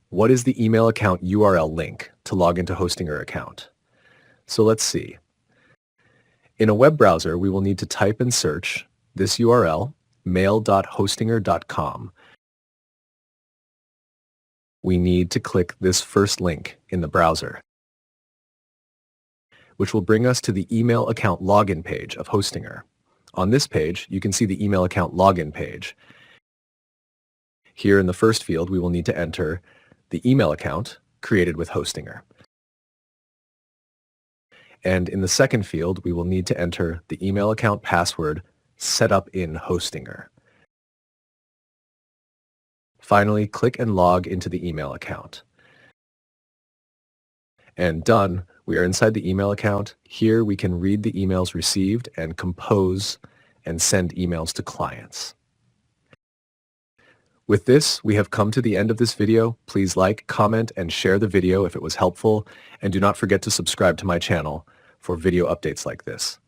what is the email account URL link to log into Hostinger account? So let's see. In a web browser, we will need to type and search this URL, mail.hostinger.com. We need to click this first link in the browser, which will bring us to the email account login page of Hostinger. On this page, you can see the email account login page. Here in the first field, we will need to enter the email account created with Hostinger. And in the second field, we will need to enter the email account password set up in Hostinger. Finally, click and log into the email account. And done, we are inside the email account. Here we can read the emails received and compose and send emails to clients. With this, we have come to the end of this video. Please like, comment, and share the video if it was helpful, and do not forget to subscribe to my channel for video updates like this.